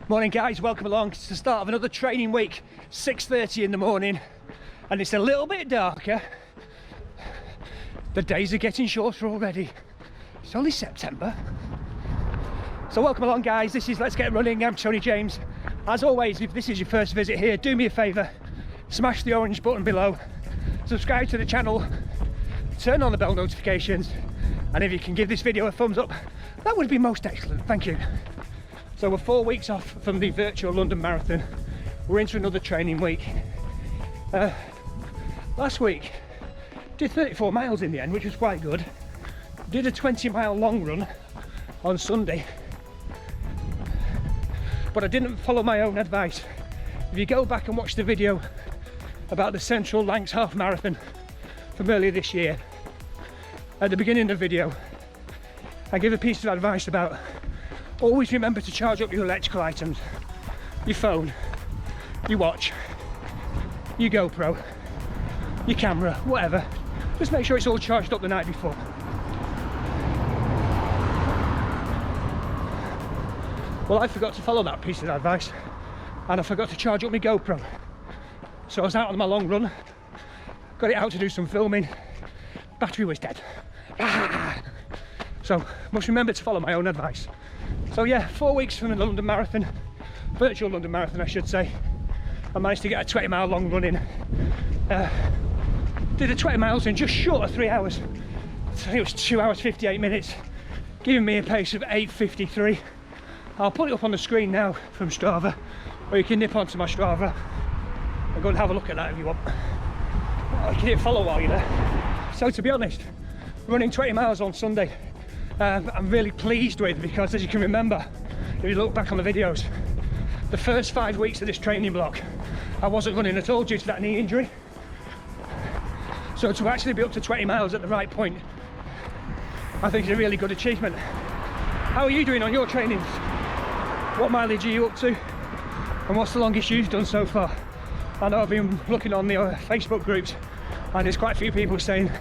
Morning guys, welcome along. It's the start of another training week, 6:30 in the morning, and it's a little bit darker. The days are getting shorter already. It's only September. So welcome along guys, this is Let's Get Running. I'm Tony James. As always, if this is your first visit here, do me a favour, smash the orange button below, subscribe to the channel, turn on the bell notifications, and if you can give this video a thumbs up, that would be most excellent, thank you. So we're 4 weeks off from the virtual London Marathon. We're into another training week. Last week, did 34 miles in the end, which was quite good. Did a 20-mile long run on Sunday, but I didn't follow my own advice. If you go back and watch the video about the Central Lancs Half Marathon from earlier this year, at the beginning of the video, I give a piece of advice about always remember to charge up your electrical items, your phone, your watch, your GoPro, your camera, whatever. Just make sure it's all charged up the night before. Well, I forgot to follow that piece of advice, and I forgot to charge up my GoPro. So I was out on my long run, got it out to do some filming, battery was dead. So must remember to follow my own advice. So yeah, 4 weeks from the London Marathon, virtual London Marathon I should say. I managed to get a 20-mile long run in. Did the 20 miles in just short of 3 hours. So it was 2 hours 58 minutes, giving me a pace of 8:53. I'll put it up on the screen now from Strava, or you can nip onto my Strava and go and have a look at that if you want. Or you can hit follow while you're there. So to be honest, running 20 miles on Sunday, I'm really pleased with, because as you can remember, if you look back on the videos, the first 5 weeks of this training block, I wasn't running at all due to that knee injury. So to actually be up to 20 miles at the right point, I think is a really good achievement. How are you doing on your trainings? What mileage are you up to? And what's the longest you've done so far? I know I've been looking on the Facebook groups, and there's quite a few people saying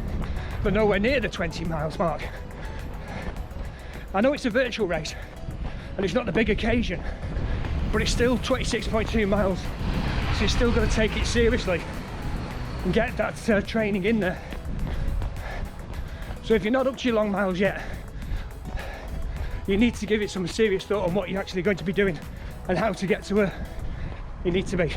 they're nowhere near the 20 miles mark. I know it's a virtual race and it's not the big occasion, but it's still 26.2 miles, so you're still got to take it seriously and get that training in there. So if you're not up to your long miles yet, you need to give it some serious thought on what you're actually going to be doing and how to get to where you need to be.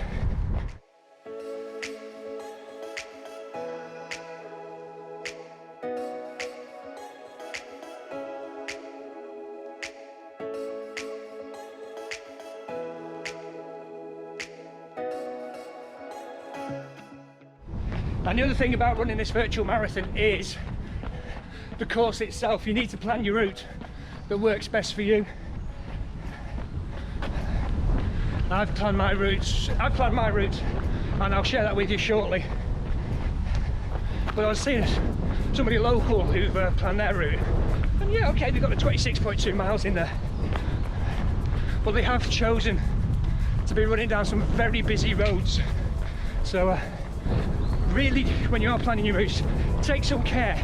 And the other thing about running this virtual marathon is the course itself. You need to plan your route that works best for you. I've planned my routes, and I'll share that with you shortly. But I was seeing somebody local who've planned their route, and yeah, okay, they've got the 26.2 miles in there, but they have chosen to be running down some very busy roads. So really, when you are planning your routes, take some care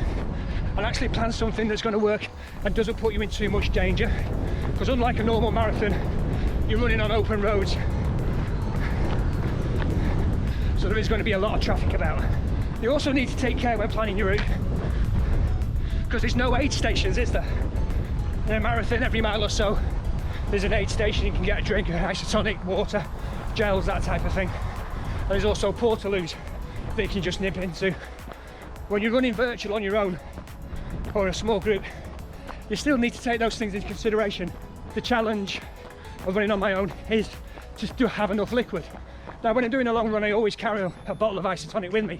and actually plan something that's going to work and doesn't put you in too much danger, because unlike a normal marathon, you're running on open roads, so there is going to be a lot of traffic about. You also need to take care when planning your route, because there's no aid stations, is there? In a marathon, every mile or so there's an aid station. You can get a drink, isotonic, water, gels, that type of thing. There's also portaloos that you can just nip into. When you're running virtual on your own or a small group, you still need to take those things into consideration. The challenge of running on my own is just to have enough liquid. Now when I'm doing a long run, I always carry a bottle of isotonic with me,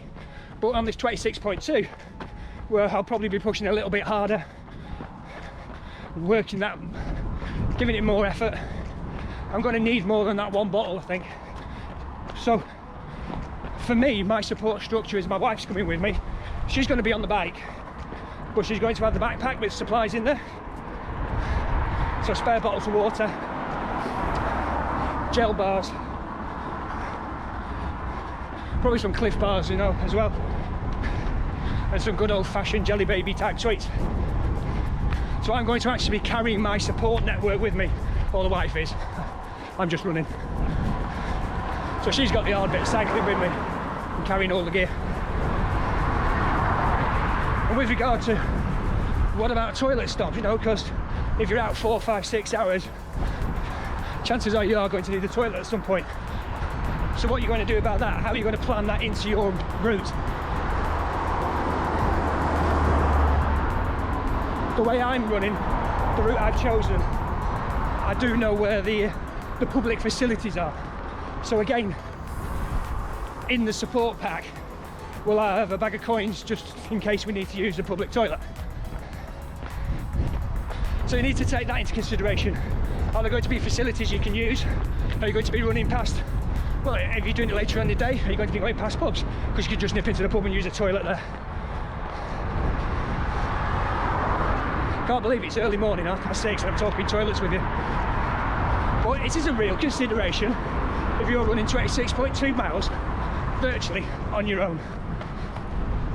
but on this 26.2, where I'll probably be pushing a little bit harder, working that, giving it more effort, I'm going to need more than that one bottle, I think. So for me, my support structure is my wife's coming with me. She's going to be on the bike, but she's going to have the backpack with supplies in there. So spare bottles of water, gel bars, probably some Cliff bars, you know, as well, and some good old-fashioned Jelly Baby type sweets. So I'm going to actually be carrying my support network with me, or the wife is. I'm just running. So she's got the hard bit of cycling with me and carrying all the gear. And with regard to what about a toilet stop, you know, because if you're out 4, 5, 6 hours, chances are you are going to need the toilet at some point. So what are you going to do about that? How are you going to plan that into your route? The way I'm running, the route I've chosen, I do know where the public facilities are. So again, in the support pack, we'll have a bag of coins just in case we need to use the public toilet. So you need to take that into consideration. Are there going to be facilities you can use? Are you going to be running past, well, if you're doing it later in the day, are you going to be going past pubs? Because you could just nip into the pub and use the toilet there. Can't believe it's early morning, 6:30, and I'm talking toilets with you. But it is a real consideration if you're running 26.2 miles virtually on your own.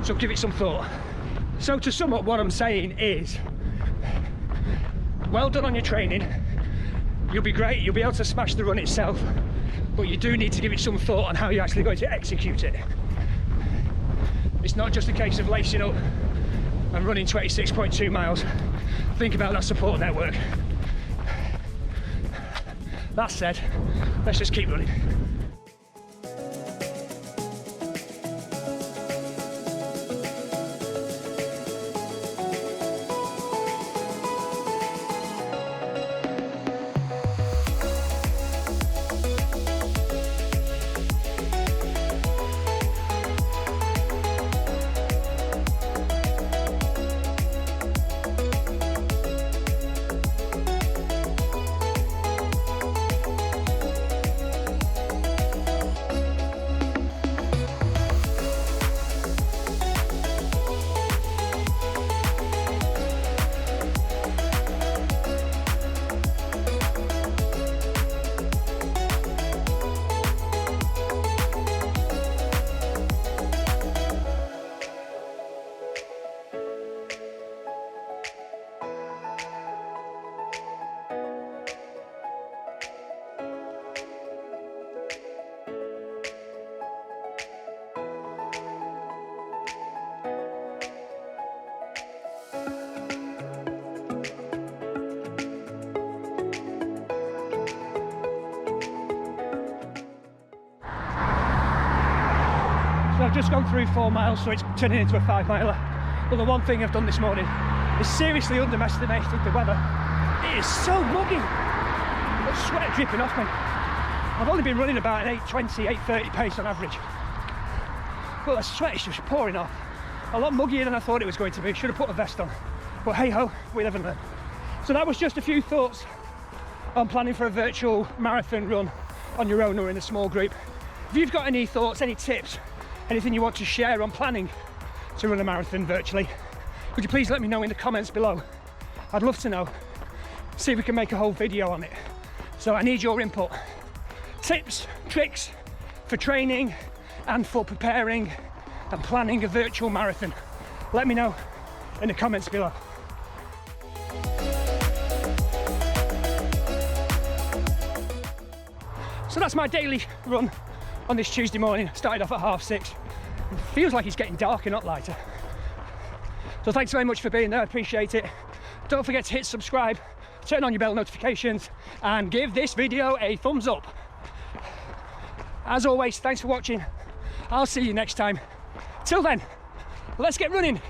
So give it some thought. So to sum up, what I'm saying is, well done on your training. You'll be great, you'll be able to smash the run itself, but you do need to give it some thought on how you're actually going to execute it. It's not just a case of lacing up and running 26.2 miles. Think about that support network. That said, let's just keep running. So I've just gone through 4 miles, so it's turning into a 5 miler. But the one thing I've done this morning is seriously underestimated the weather. It is so muggy. Got sweat dripping off me. I've only been running about an 8:20, 8:30 pace on average. But the sweat is just pouring off. A lot muggier than I thought it was going to be. Should have put a vest on. But hey ho, we live and learn. So that was just a few thoughts on planning for a virtual marathon run on your own or in a small group. If you've got any thoughts, any tips, anything you want to share on planning to run a marathon virtually, could you please let me know in the comments below? I'd love to know. See if we can make a whole video on it. So I need your input. Tips, tricks for training and for preparing and planning a virtual marathon. Let me know in the comments below. So that's my daily run on this Tuesday morning. Started off at 6:30. It feels like it's getting darker, not lighter. So thanks very much for being there, I appreciate it. Don't forget to hit subscribe, turn on your bell notifications, and give this video a thumbs up. As always, thanks for watching. I'll see you next time. Till then, let's get running.